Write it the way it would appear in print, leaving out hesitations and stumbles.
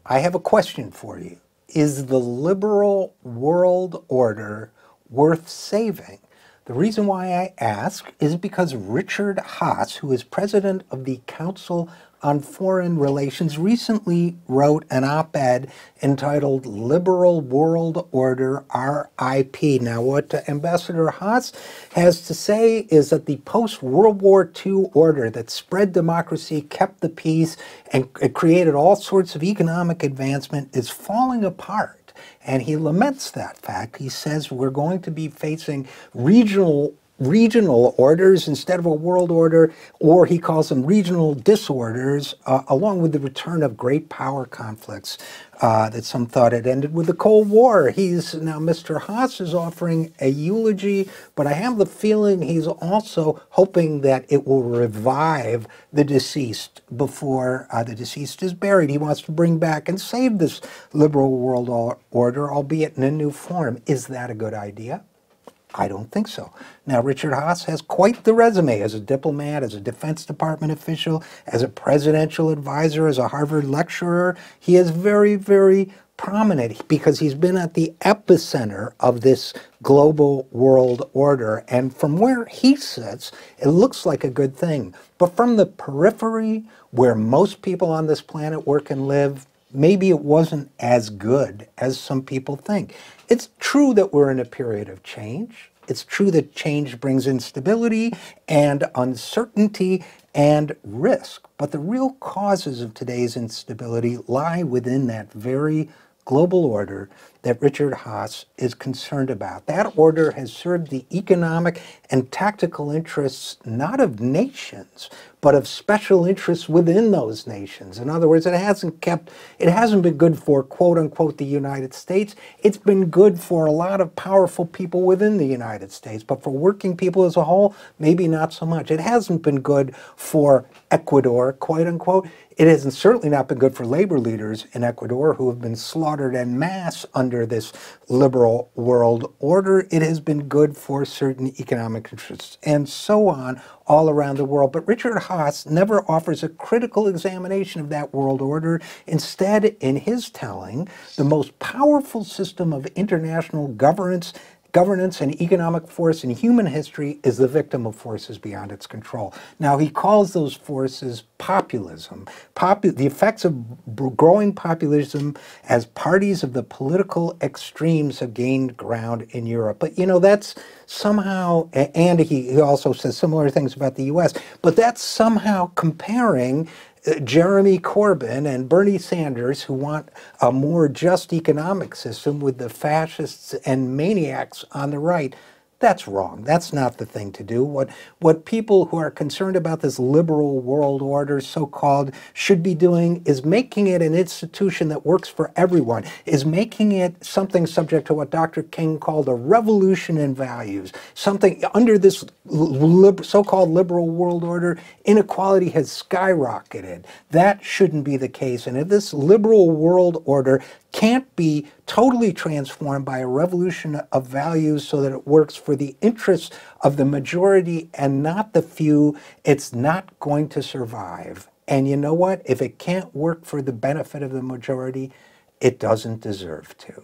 I have a question for you. Is the liberal world order worth saving? The reason why I ask is because Richard Haass, who is president of the Council on Foreign Relations, recently wrote an op-ed entitled Liberal World Order RIP. Now, what Ambassador Haass has to say is that the post-World War II order that spread democracy, kept the peace, and it created all sorts of economic advancement is falling apart. And he laments that fact. He says we're going to be facing regional orders instead of a world order, or he calls them regional disorders, along with the return of great power conflicts that some thought had ended with the Cold War. Now Mr. Haass is offering a eulogy, but I have the feeling he's also hoping that it will revive the deceased before the deceased is buried. He wants to bring back and save this liberal world order, albeit in a new form. Is that a good idea? I don't think so. Now, Richard Haass has quite the resume as a diplomat, as a Defense Department official, as a presidential advisor, as a Harvard lecturer. He is very, very prominent because he's been at the epicenter of this global world order. And from where he sits, it looks like a good thing. But from the periphery, where most people on this planet work and live, maybe it wasn't as good as some people think. It's true that we're in a period of change. It's true that change brings instability and uncertainty and risk. But the real causes of today's instability lie within that very global order that Richard Haass is concerned about. That order has served the economic and tactical interests not of nations, but of special interests within those nations. In other words, it hasn't been good for, quote unquote, the United States. It's been good for a lot of powerful people within the United States, but for working people as a whole, maybe not so much. It hasn't been good for Ecuador, quote unquote. It has certainly not been good for labor leaders in Ecuador who have been slaughtered en masse under this liberal world order. It has been good for certain economic interests and so on all around the world. But Richard Haass never offers a critical examination of that world order. Instead, in his telling, the most powerful system of international governance and economic force in human history is the victim of forces beyond its control. Now, he calls those forces populism. The effects of growing populism as parties of the political extremes have gained ground in Europe. But, you know, that's somehow, and he also says similar things about the U.S., but that's somehow comparing Jeremy Corbyn and Bernie Sanders, who want a more just economic system, with the fascists and maniacs on the right. That's wrong. That's not the thing to do. What people who are concerned about this liberal world order, so-called, should be doing is making it an institution that works for everyone, is making it something subject to what Dr. King called a revolution in values. Something under this so-called liberal world order, inequality has skyrocketed. That shouldn't be the case. And if this liberal world order can't be totally transformed by a revolution of values so that it works for the interests of the majority and not the few, it's not going to survive. And you know what? If it can't work for the benefit of the majority, it doesn't deserve to.